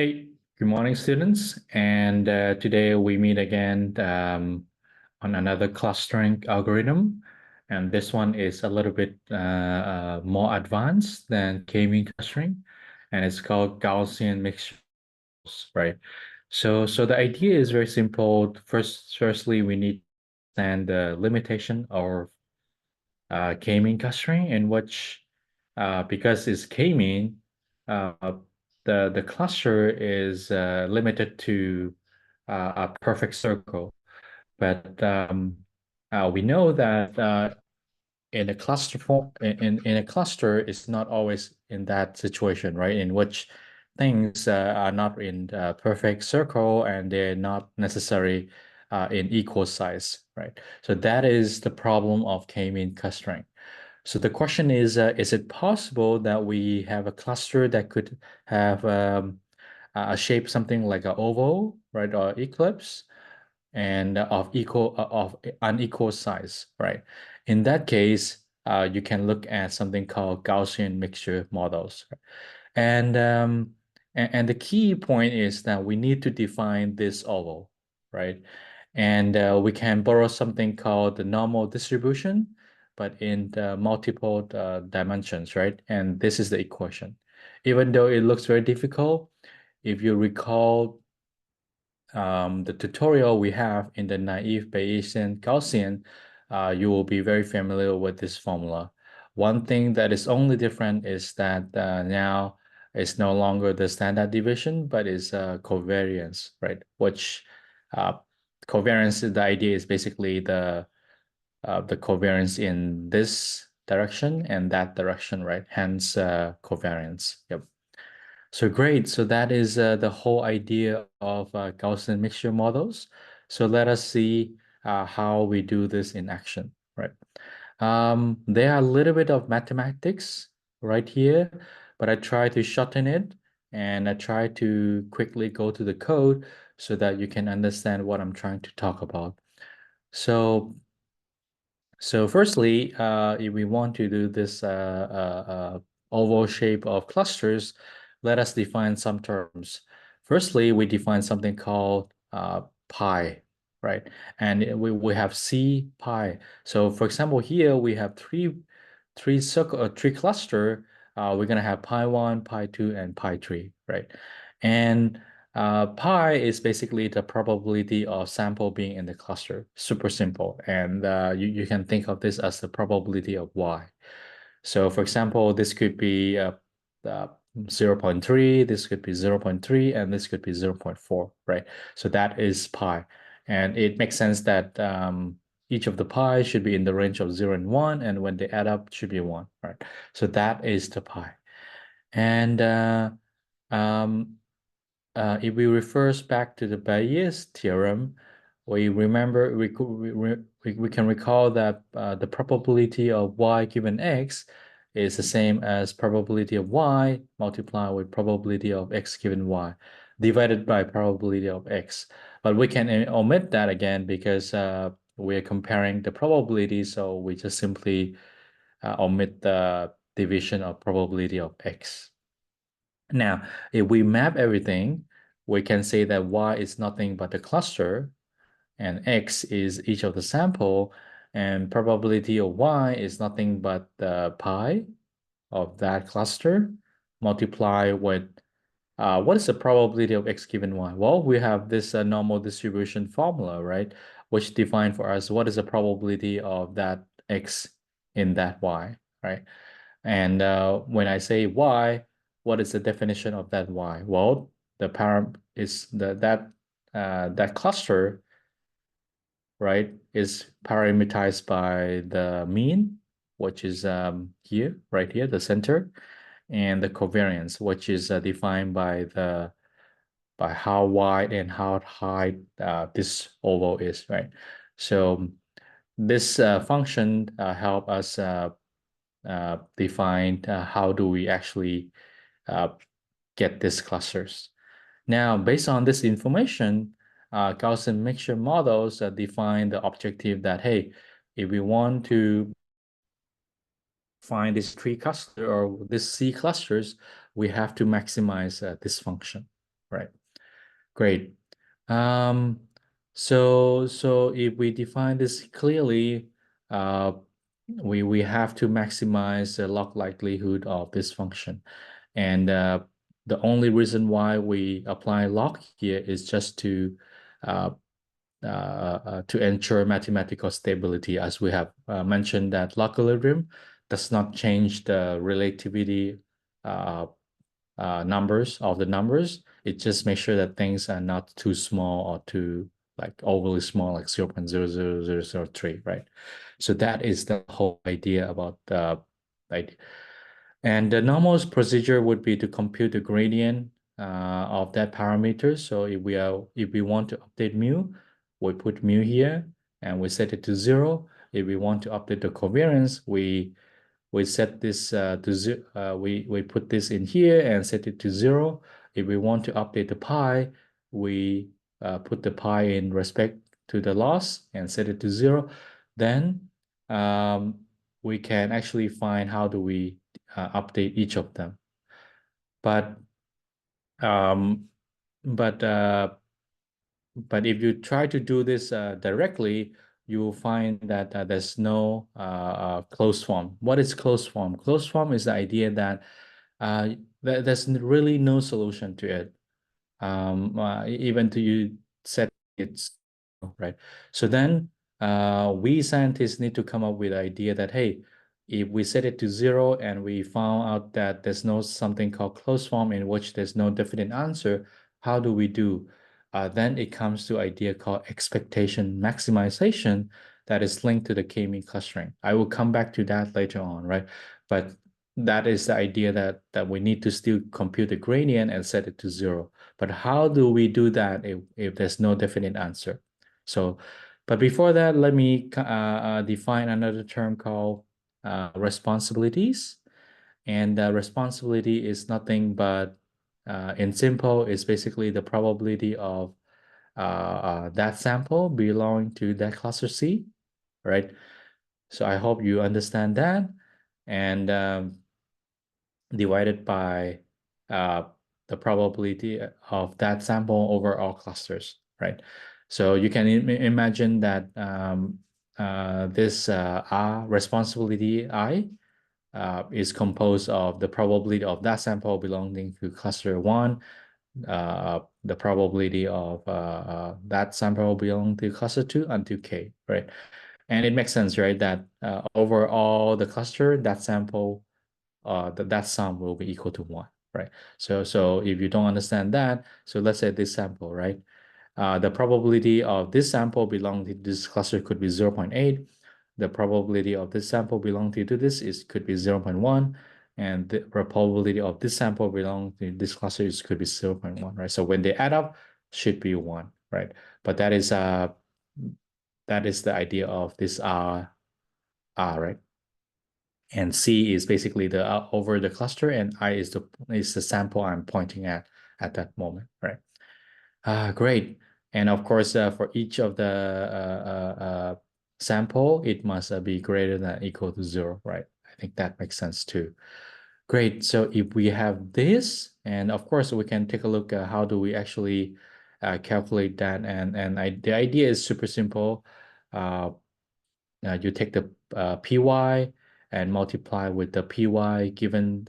Hey, good morning, students. And today we meet again on another clustering algorithm. And this one is a little bit more advanced than k-mean clustering, and it's called Gaussian mixtures, right? So the idea is very simple. Firstly, we need to understand the limitation of k-mean clustering, in which because it's k-mean, uh, the cluster is limited to a perfect circle. But we know that in a cluster form, in a cluster, it's not always in that situation, right? In which things are not in a perfect circle and they're not necessarily in equal size, right? So that is the problem of k-mean clustering. So the question is it possible that we have a cluster that could have a shape something like an oval, right, or eclipse, and of unequal size, right? In that case, you can look at something called Gaussian mixture models, right? And the key point is that we need to define this oval, right? And we can borrow something called the normal distribution, but in the multiple dimensions, right? And this is the equation. Even though it looks very difficult, if you recall the tutorial we have in the naive Bayesian Gaussian, you will be very familiar with this formula. One thing that is only different is that now it's no longer the standard deviation, but is covariance, right? Which covariance, the idea is basically the covariance in this direction and that direction, right? Hence covariance. Yep. So great. So that is the whole idea of Gaussian mixture models. So let us see how we do this in action, right? There are a little bit of mathematics right here, but I try to shorten it and I try to quickly go to the code so that you can understand what I'm trying to talk about. So firstly, if we want to do this oval shape of clusters, let us define some terms. Firstly, we define something called pi, right? And we have C pi. So for example, here we have three cluster. We're gonna have pi 1, pi 2, and pi 3, right? And pi is basically the probability of sample being in the cluster. Super simple. And you can think of this as the probability of y. So for example, this could be 0.3, this could be 0.3, and this could be 0.4, right? So that is pi. And it makes sense that each of the pi should be in the range of 0 and 1, and when they add up, should be 1, right? So that is the pi. And um, if we refer back to the Bayes theorem, we remember we can recall that the probability of y given x is the same as probability of y multiplied with probability of x given y divided by probability of x. But we can omit that again because we're comparing the probability, so we just simply omit the division of probability of x. Now, if we map everything, we can say that y is nothing but the cluster, and x is each of the sample, and probability of y is nothing but the pi of that cluster multiply with what is the probability of x given y? Well, we have this normal distribution formula, right? Which define for us what is the probability of that x in that y, right? And when I say y, what is the definition of that y? Well, the param is that cluster, right, is parameterized by the mean, which is here, right here, the center, and the covariance, which is defined by how wide and how high this oval is, right? So this function help us define how do we actually get these clusters. Now, based on this information, Gaussian mixture models define the objective that, hey, if we want to find these three clusters or these C clusters, we have to maximize this function, right? Great. So if we define this clearly, we have to maximize the log likelihood of this function. And the only reason why we apply log here is just to ensure mathematical stability, as we have mentioned that logarithm does not change the relativity numbers of the numbers. It just makes sure that things are not too small or too like overly small, like 0.00003, right? So that is the whole idea about the idea. And the normal procedure would be to compute the gradient of that parameter. So if we want to update mu, we put mu here and we set it to 0. If we want to update the covariance, we set this to 0. We put this in here and set it to 0. If we want to update the pi, we put the pi in respect to the loss and set it to 0. Then we can actually find how do we update each of them. But um, but if you try to do this directly, you will find that there's no closed form. What is closed form? Closed form is the idea that there's really no solution to it. Even to you set it's right. So then we scientists need to come up with the idea that, hey, if we set it to 0 and we found out that there's no something called closed form in which there's no definite answer, how do we do? Then it comes to idea called expectation maximization that is linked to the k-mean clustering. I will come back to that later on, right? But that is the idea that we need to still compute the gradient and set it to 0. But how do we do that if there's no definite answer? So, but before that, let me define another term called responsibilities. And responsibility is nothing but, in simple, is basically the probability of that sample belonging to that cluster C, right? So I hope you understand that. And divided by the probability of that sample over all clusters, right? So you can imagine that this R responsibility I is composed of the probability of that sample belonging to cluster 1, the probability of that sample belonging to cluster 2 until K, right? And it makes sense, right, that over all the cluster, that sample that sum will be equal to 1, right? So if you don't understand that, so let's say this sample, right? The probability of this sample belonging to this cluster could be 0.8. The probability of this sample belonging to this could be 0.1. And the probability of this sample belonging to this cluster could be 0.1, right? So when they add up, should be 1, right? But that is the idea of this R, right? And C is basically the over the cluster, and I is the sample I'm pointing at that moment, right? Great. And of course, for each of the sample, it must be greater than or equal to 0, right? I think that makes sense too. Great. So if we have this, and of course, we can take a look at how do we actually calculate that. And the idea is super simple. You take the py and multiply with the py given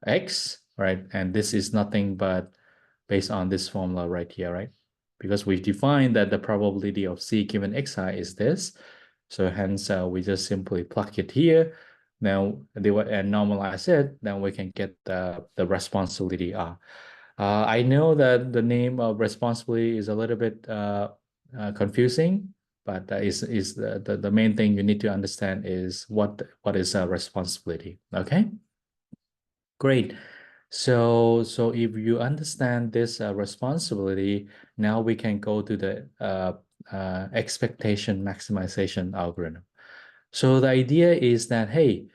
x, right? And this is nothing but based on this formula right here, right? Because we've defined that the probability of c given xi is this. So hence we just simply plug it here. Now and normalize it, then we can get the responsibility R. I know that the name of responsibility is a little bit confusing, but is the main thing you need to understand is what is a responsibility. Okay, great. So if you understand this responsibility, now we can go to the expectation maximization algorithm. So the idea is that, hey,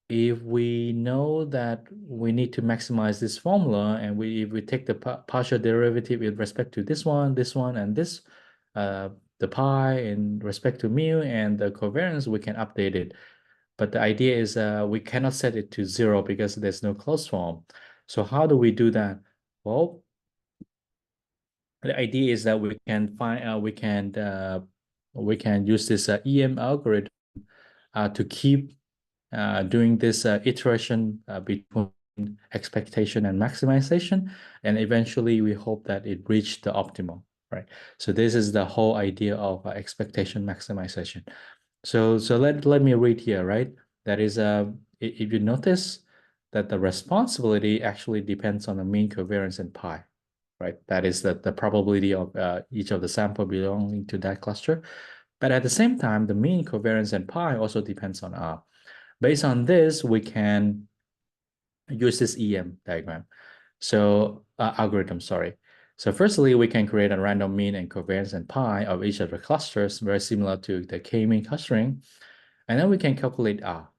if we know that we need to maximize this formula, and if we take the partial derivative with respect to this one, and this, the pi in respect to mu and the covariance, we can update it. But the idea is we cannot set it to 0 because there's no closed form. So how do we do that? Well, the idea is that we can find we can use this EM algorithm to keep doing this iteration between expectation and maximization, and eventually we hope that it reached the optimal, right? So this is the whole idea of expectation maximization. So let me read here, right? That is if you notice that the responsibility actually depends on the mean, covariance, and pi, right? That is the probability of each of the sample belonging to that cluster. But at the same time, the mean, covariance, and pi also depends on R. Based on this, we can use this EM diagram. So algorithm, sorry. So firstly, we can create a random mean and covariance and pi of each of the clusters, very similar to the k-mean clustering. And then we can calculate R.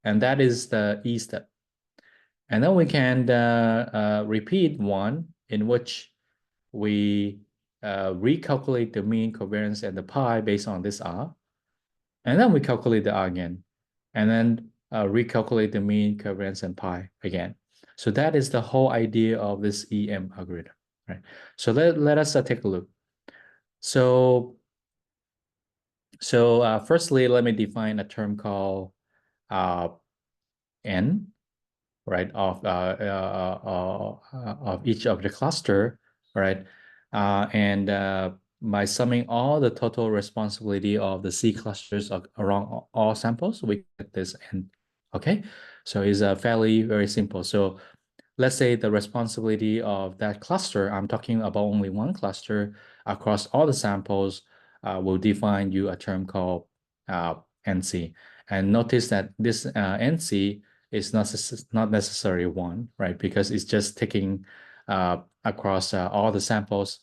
And that is the E step. And then we can repeat one in which we recalculate the mean, covariance, and the pi based on this R. And then we calculate the R again. And then recalculate the mean, covariance, and pi again. So that is the whole idea of this EM algorithm, right? So let us take a look. So firstly, let me define a term called N, right, of each of the cluster, right? And by summing all the total responsibility of the C clusters around all samples, we get this N. Okay, so it's fairly very simple. So let's say the responsibility of that cluster, I'm talking about only one cluster across all the samples, will define you a term called NC. And notice that this NC is not necessarily one, right? Because it's just taking across all the samples,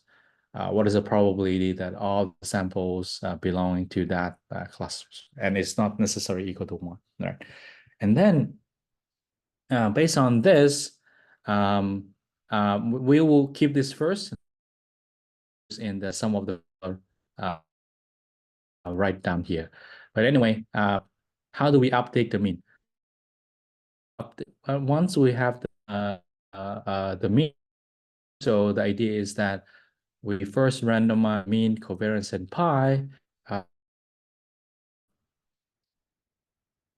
what is the probability that all the samples belonging to that clusters, and it's not necessarily equal to one, right? And then based on this, we will keep this first in the sum of the right down here. But anyway, how do we update the mean? Once we have the mean, so the idea is that we first randomize mean, covariance, and pi.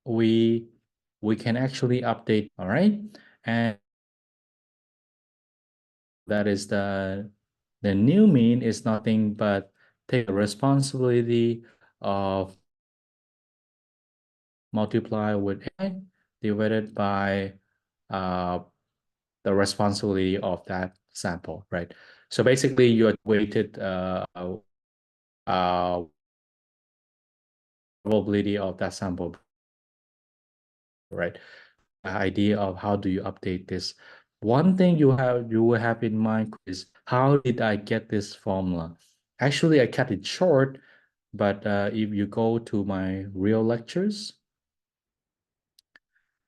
We can actually update, all right? And that is the new mean is nothing but take the responsibility of multiply with A divided by the responsibility of that sample, right? So basically, you are weighted probability of that sample, right? The idea of how do you update this. One thing you will have in mind is how did I get this formula? Actually, I cut it short, but if you go to my real lectures,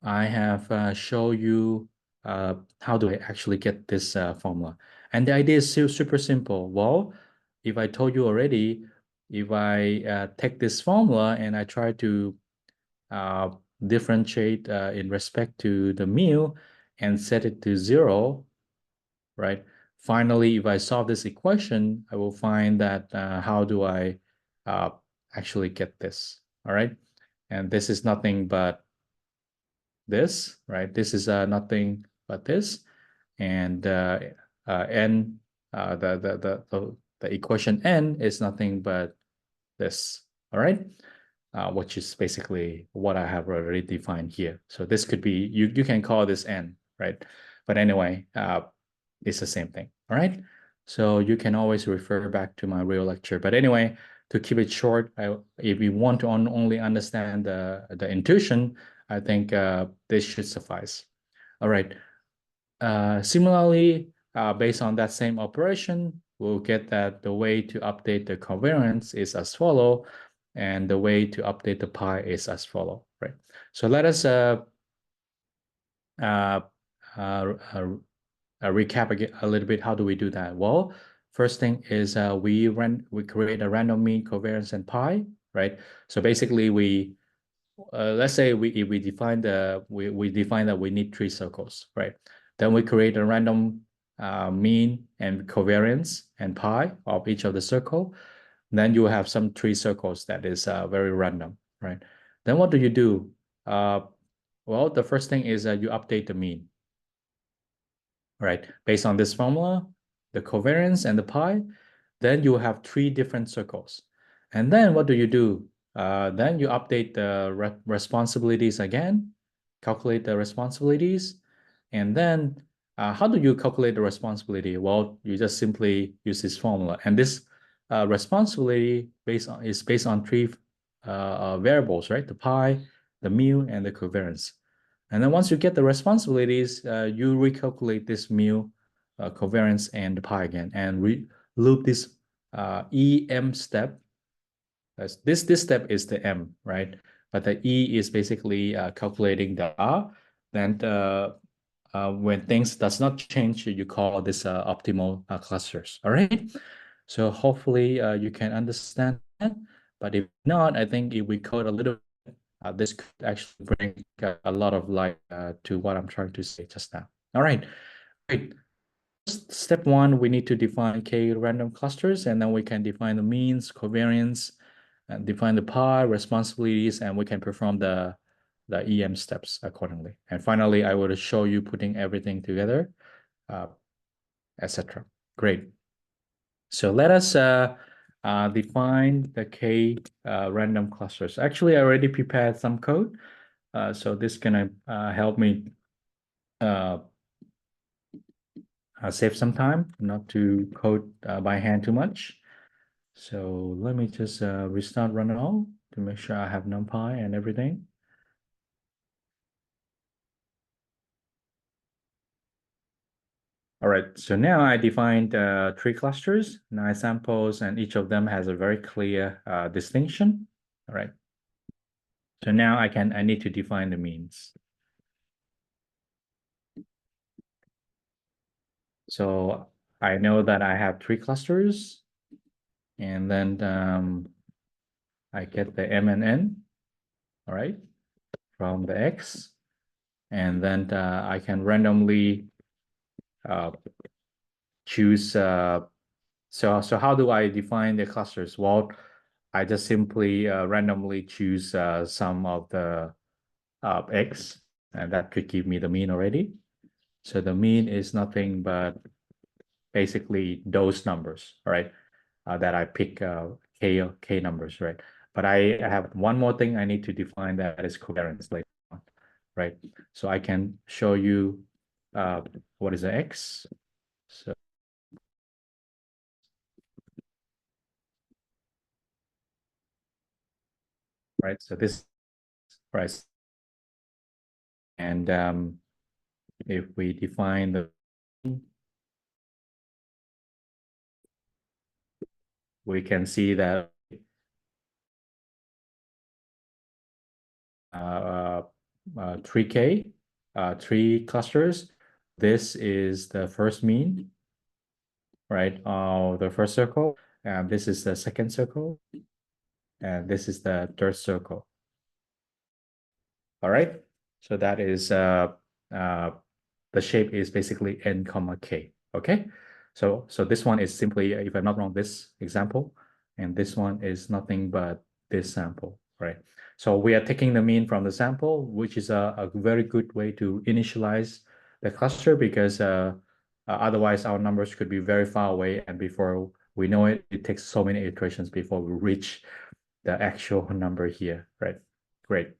I have show you how do I actually get this formula. And the idea is super simple. Well, if I told you already, if I take this formula and I try to differentiate in respect to the mu and set it to 0, right? Finally, if I solve this equation, I will find that how do I actually get this, all right? And this is nothing but this, right? This is nothing but this, and n, the equation n is nothing but this, all right? Which is basically what I have already defined here. So this could be, you can call this n, right? But anyway, it's the same thing, all right? So you can always refer back to my real lecture. But anyway, to keep it short, if you want to only understand the intuition, I think this should suffice. All right. Similarly, based on that same operation, we'll get that the way to update the covariance is as follow, and the way to update the pi is as follow, right? So let us recap again a little bit. How do we do that? Well, first thing is we create a random mean, covariance, and pi, right? So basically, let's say we define that we need 3 circles, right? Then we create a random mean and covariance and pi of each of the circle. Then you have some three circles that is very random, right? Then what do you do? Well, the first thing is you update the mean, right? Based on this formula, the covariance and the pi, then you have three different circles. And then what do? Then you update the responsibilities again, calculate the responsibilities, and then how do you calculate the responsibility? Well, you just simply use this formula. And this responsibility is based on three variables, right? The pi, the mu, and the covariance. And then once you get the responsibilities, you recalculate this mu, covariance, and the pi again, and loop this EM step. This step is the M, right? But the E is basically calculating the R. Then when things does not change, you call this optimal clusters. All right. So hopefully you can understand that. But if not, I think if we code a little bit, this could actually bring a lot of light to what I'm trying to say just now. All right. Great. Step one, we need to define K random clusters, and then we can define the means, covariance, and define the pi, responsibilities, and we can perform the EM steps accordingly. And finally, I will show you putting everything together, etc. Great. So let us define the K random clusters. Actually, I already prepared some code. So this is gonna help me save some time, not to code by hand too much. So let me just restart run all to make sure I have NumPy and everything. All right, so now I defined three clusters, 9 samples, and each of them has a very clear distinction. All right. So now I need to define the means. So I know that I have three clusters, and then I get the M and N, all right, from the X, and then I can randomly choose. So how do I define the clusters? Well, I just simply randomly choose some of the X, and that could give me the mean already. So the mean is nothing but basically those numbers, right? That I pick K numbers, right? But I have one more thing I need to define, that is covariance later on, right? So I can show you what is the X. So right, so this right, and if we define the, we can see that 3K, three clusters. This is the first mean, right? The first circle, and this is the second circle, and this is the third circle. All right. So that is the shape is basically N comma K. Okay. So this one is simply, if I'm not wrong, this example, and this one is nothing but this sample, right? So we are taking the mean from the sample, which is a very good way to initialize the cluster, because otherwise our numbers could be very far away, and before we know it, it takes so many iterations before we reach the actual number here, right? Great.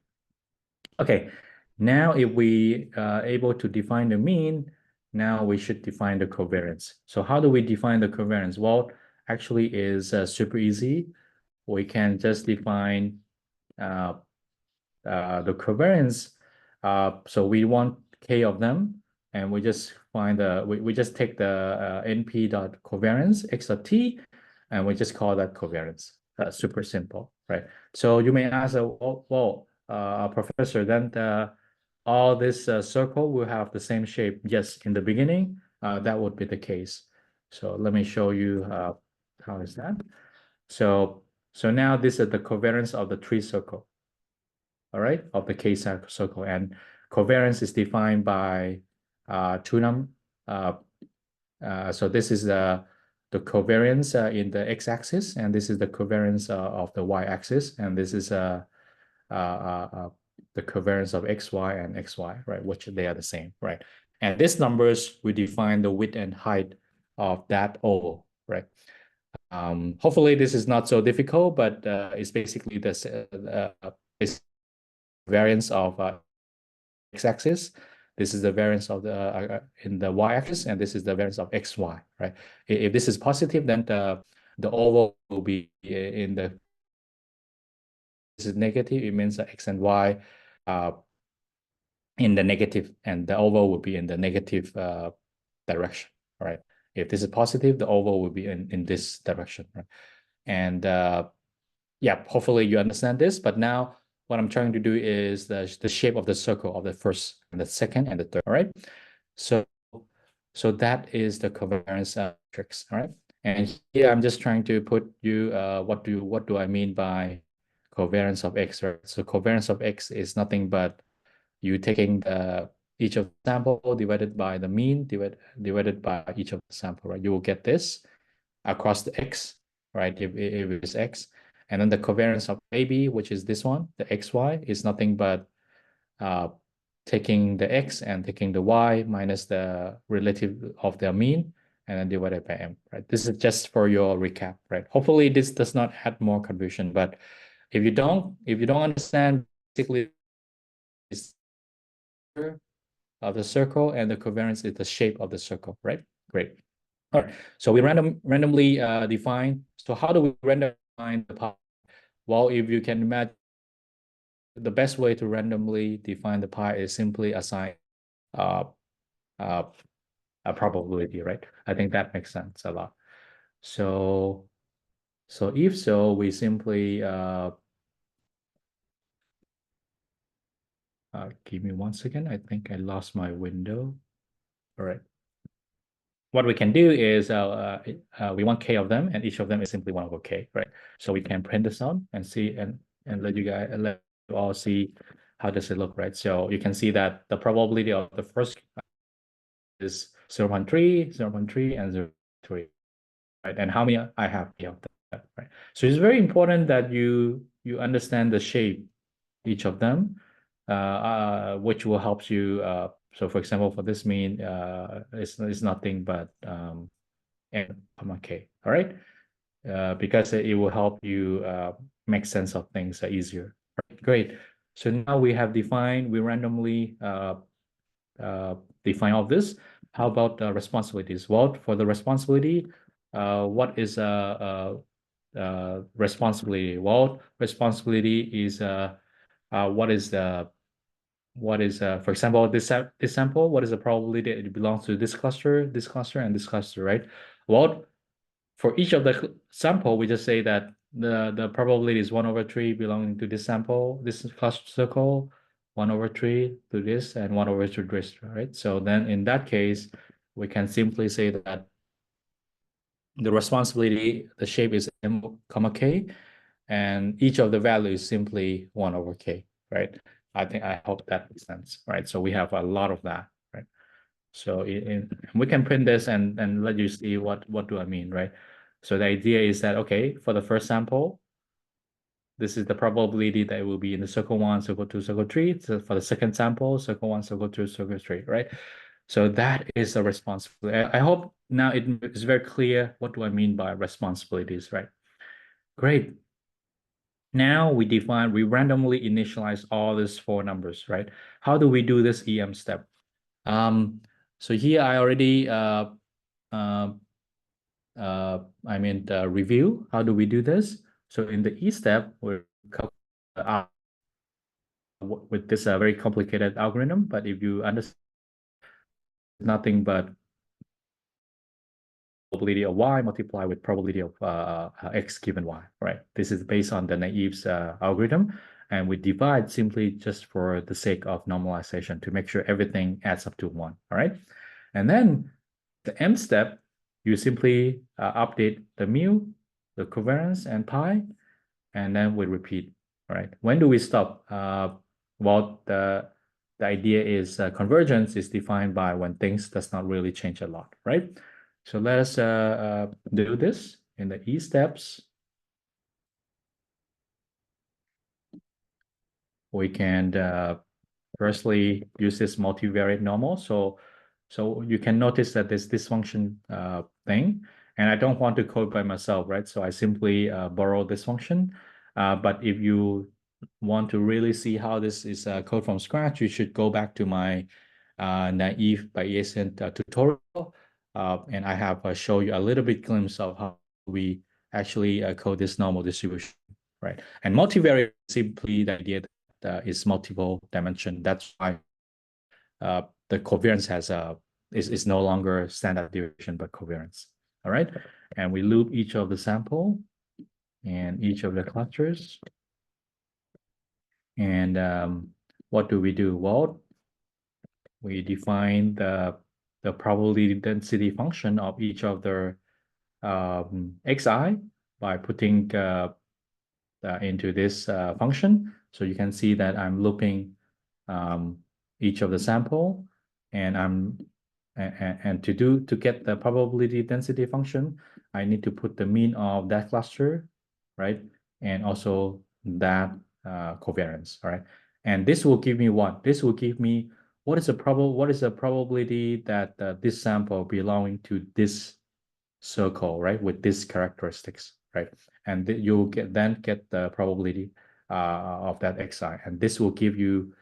Okay, now if we are able to define the mean, now we should define the covariance. So how do we define the covariance? Well, actually is super easy. We can just define the covariance. So we want K of them, and we just find we just take the np.covariance x of t, and we just call that covariance. Super simple, right? So you may ask, well, professor, then all this circle will have the same shape. Yes, in the beginning, that would be the case. So let me show you how is that. So now this is the covariance of the tree circle, all right, of the K circle, and covariance is defined by two So this is the covariance in the x-axis, and this is the covariance of the y-axis, and this is the covariance of xy and xy, right? Which they are the same, right? And these numbers, we define the width and height of that oval, right? Hopefully this is not so difficult, but it's basically this variance of x-axis. This is the variance of the in the y-axis, and this is the variance of xy, right? If this is positive, then the oval will be in the, this is negative, it means that x and y in the negative, and the oval will be in the negative direction, right? If this is positive, the oval will be in this direction, right? And yeah, hopefully you understand this. But now what I'm trying to do is the shape of the circle of the first and the second and the third, all right? So that is the covariance matrix, all right? And here I'm just trying to put you what do I mean by covariance of x, right? So covariance of x is nothing but you taking each of the sample divided by the mean divided by each of the sample, right? You will get this across the x, right? If it's x, and then the covariance of AB, which is this one, the xy, is nothing but taking the x and taking the y minus the relative of their mean, and then divided by m, right? This is just for your recap, right? Hopefully this does not add more confusion, but if you don't understand, basically it's of the circle, and the covariance is the shape of the circle, right? Great. All right. So we randomly define. So how do we randomly define the pi? Well, if you can imagine, the best way to randomly define the pi is simply assign a probability, right? I think that makes sense a lot. So if so, we simply give me 1 second. I think I lost my window. All right. What we can do is we want k of them, and each of them is simply 1 over k, right? So we can print this out and see and let you all see how does it look, right? So you can see that the probability of the first is 0.3, 0.3, and 0.3, right? And how many I have of that, right? So it's very important that you understand the shape each of them, which will help you. So for example, for this mean, it's nothing but n comma k, all right? Because it will help you make sense of things easier. Right, great. So now we have defined, we randomly define all this. How about responsibilities? Well, for the responsibility, what is responsibility? Well, responsibility is what is for example, this sample, what is the probability that it belongs to this cluster, and this cluster, right? Well, for each of the sample, we just say that the probability is 1 over 3 belonging to this sample, this cluster circle, 1 over 3 to this, and 1 over 2 to this, right? So then in that case, we can simply say that the responsibility, the shape is m comma k, and each of the values is simply 1 over k, right? I hope that makes sense, right? So we have a lot of that, right? So we can print this and let you see what do I mean, right? So the idea is that, okay, for the first sample, this is the probability that it will be in the circle 1, circle 2, circle 3. So for the second sample, circle 1, circle 2, circle 3, right? So that is a responsibility. I hope now it is very clear what do I mean by responsibilities, right? Great. Now we randomly initialize all these 4 numbers, right? How do we do this EM step? So here I already review. How do we do this? So in the E step, we're with this very complicated algorithm, but if you understand, nothing but probability of y multiplied with probability of x given y, right? This is based on the Naiv's algorithm, and we divide simply just for the sake of normalization to make sure everything adds up to 1, all right? And then the M step, you simply update the mu, the covariance, and pi, and then we repeat, all right? When do we stop? Well, the idea is convergence is defined by when things does not really change a lot, right? So let us do this in the E steps. We can firstly use this multivariate normal. So you can notice that there's this function thing, and I don't want to code by myself, right? So I simply borrow this function. But if you want to really see how this is code from scratch, you should go back to my naive Bayesian tutorial. And I have show you a little bit glimpse of how we actually code this normal distribution, right? And multivariate is simply the idea that is multiple dimension. That's why the covariance has is no longer standard deviation but covariance. All right, and we loop each of the sample and each of the clusters. And what do we do? Well, we define the probability density function of each of the xi by putting into this function. So you can see that I'm looping each of the sample, and to get the probability density function, I need to put the mean of that cluster, right? And also that covariance, all right? And this will give me what? This will give me what is the probability that this sample belonging to this circle, right? With these characteristics, right? And you then get the probability of that xi, and this will give you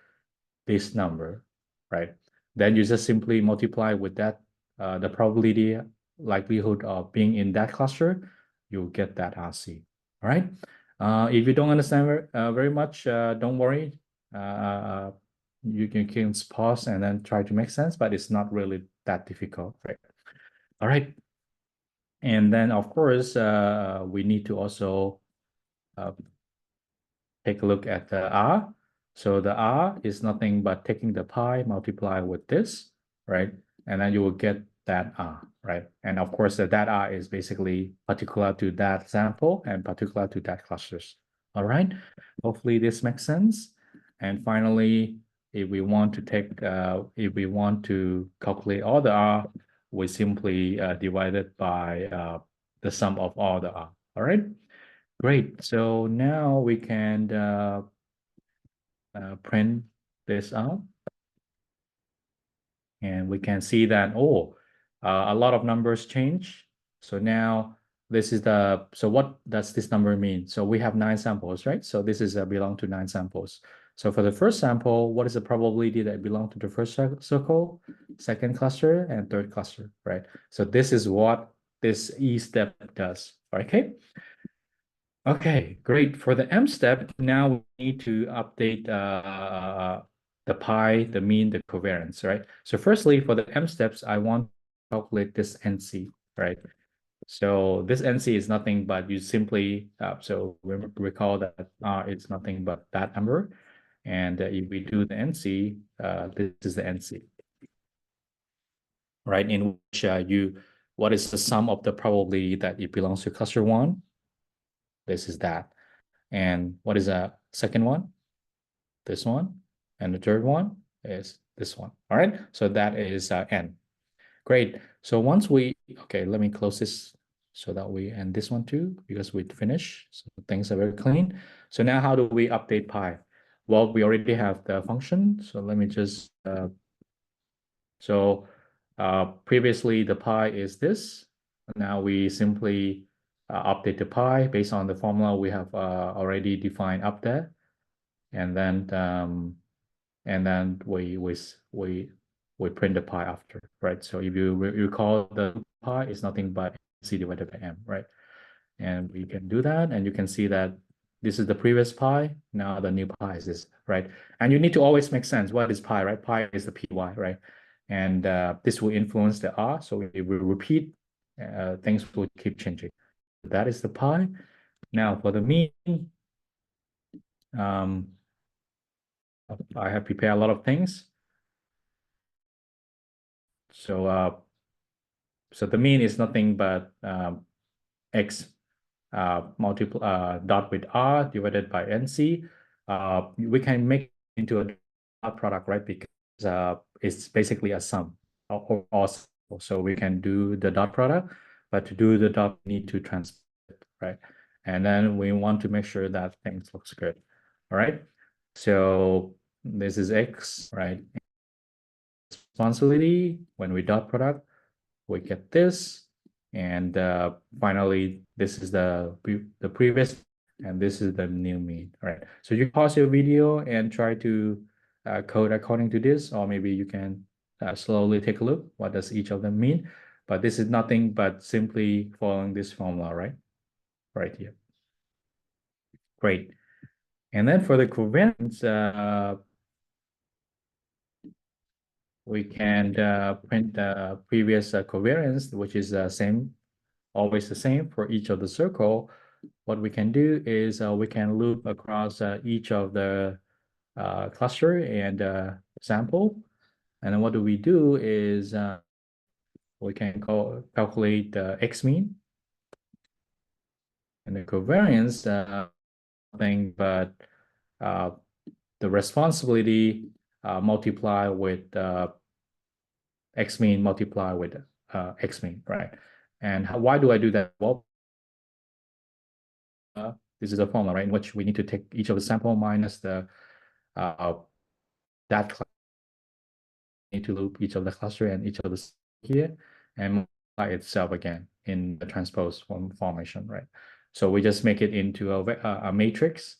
this number, right? Then you just simply multiply with that the probability likelihood of being in that cluster, you'll get that RC. All right. If you don't understand very much, don't worry. You can pause and then try to make sense, but it's not really that difficult, right? All right. And then, of course, we need to also take a look at the R. So the R is nothing but taking the pi, multiply with this, right? And then you will get that R, right? And of course, that R is basically particular to that sample and particular to that clusters. All right. Hopefully this makes sense. And finally, if we want to calculate all the R, we simply divide it by the sum of all the R. All right. Great. So now we can print this out, and we can see that a lot of numbers change. So now this is so what does this number mean? So we have 9 samples, right? So this is belong to 9 samples. So for the first sample, what is the probability that it belong to the first circle, second cluster, and third cluster, right? So this is what this E step does. Okay. Okay, great. For the M step, now we need to update the pi, the mean, the covariance, right? So firstly, for the M steps, I want to calculate this NC, right? So this NC is nothing but you simply, so recall that R is nothing but that number. And if we do the NC, this is the NC, right? In which what is the sum of the probability that it belongs to cluster 1? This is that. And what is the second one? This one. And the third one is this one. All right. So that is N. Great. So once okay, let me close this so that we end this one too, because we finish. So things are very clean. So now how do we update pi? Well, we already have the function. So let me just, previously the pi is this. Now we simply update the pi based on the formula we have already defined up there, and then we print the pi after, right? So if you recall, the pi is nothing but c divided by m, right? And we can do that, and you can see that this is the previous pi. Now the new pi is this, right? And you need to always make sense. What is pi, right? Pi is the py, right? And this will influence the r. So if we repeat, things will keep changing. That is the pi. Now for the mean, I have prepared a lot of things. So the mean is nothing but x dot with r divided by nc. We can make into a dot product, right? Because it's basically a sum or So we can do the dot product, but to do the dot, we need to transpose it, right? And then we want to make sure that things looks good. All right. So this is X, right? Responsibility, when we dot product, we get this. And finally, this is the previous, and this is the new mean, right? So you pause your video and try to code according to this, or maybe you can slowly take a look. What does each of them mean? But this is nothing but simply following this formula, right? Right here. Great. And then for the covariance, we can print the previous covariance, which is same, always the same for each of the circle. What we can do is we can loop across each of the cluster and sample. And then what do we do is we can calculate the X mean and the covariance, nothing but the responsibility multiply with X mean multiply with X mean, right? And why do I do that? Well, this is a formula, right, in which we need to take each of the sample minus the that class. Need to loop each of the cluster and each of the here and multiply itself again in the transpose formation, right? So we just make it into a matrix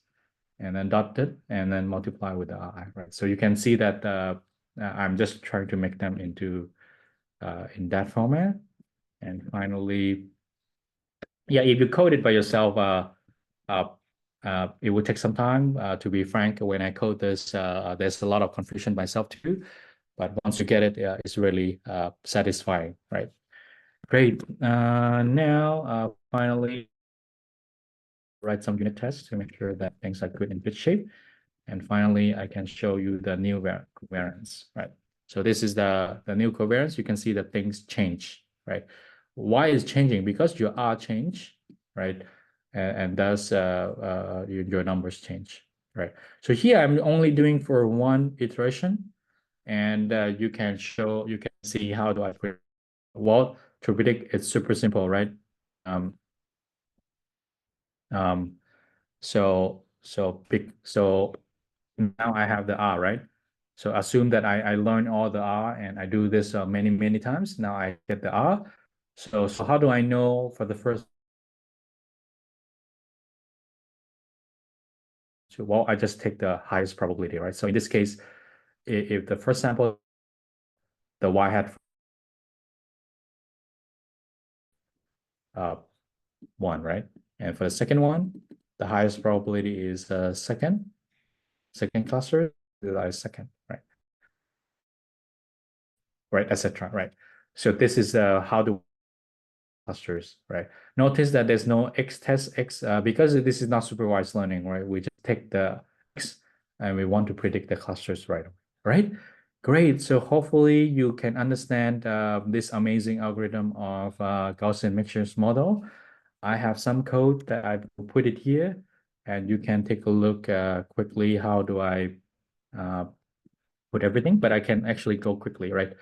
and then dot it and then multiply with the I, right? So you can see that I'm just trying to make them into in that format. And finally, yeah, if you code it by yourself, it would take some time. To be frank, when I code this, there's a lot of confusion myself too. But once you get it, it's really satisfying, right? Great. Now, finally, write some unit tests to make sure that things are good in good shape. And finally, I can show you the new covariance, right? So this is the new covariance. You can see that things change, right? Why is changing? Because your R change, right? And thus your numbers change, right? So here I'm only doing for one iteration, and you can see how do I predict. Well, to predict, it's super simple, right? So now I have the R, right? So assume that I learn all the R and I do this many times. Now I get the R. So how do I know for the first? So, well, I just take the highest probability, right? So in this case, if the first sample, the Y hat 1, right? And for the second one, the highest probability is second cluster, the second, right? Right, etc. Right. So this is how the clusters, right? Notice that there's no X test X because this is not supervised learning, right? We just take the X and we want to predict the clusters right away, right? Great. So hopefully you can understand this amazing algorithm of Gaussian mixtures model. I have some code that I put it here, and you can take a look quickly. How do I put everything? But I can actually go quickly, right?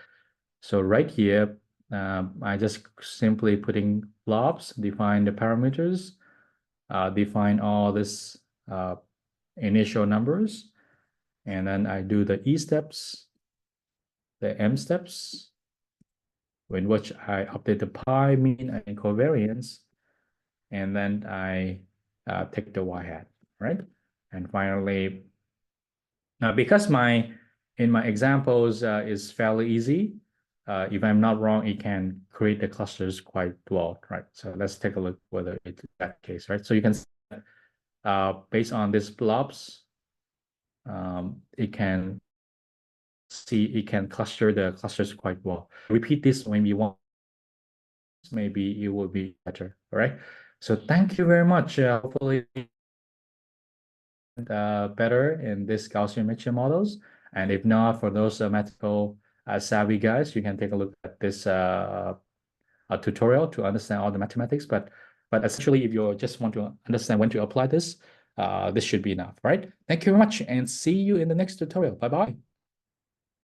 So right here, I just simply putting blobs, define the parameters, define all this initial numbers, and then I do the E steps, the M steps, in which I update the pi, mean, and covariance, and then I take the Y hat, right? And finally, because in my examples is fairly easy, if I'm not wrong, it can create the clusters quite well, right? So let's take a look whether it's that case, right? So you can see based on these blobs, it can cluster the clusters quite well. Repeat this when you want, maybe it will be better, all right? So thank you very much. Hopefully better in this Gaussian mixture models. And if not, for those mathematical savvy guys, you can take a look at this a tutorial to understand all the mathematics. But essentially, if you just want to understand when to apply this, this should be enough, right? Thank you very much and see you in the next tutorial. Bye-bye.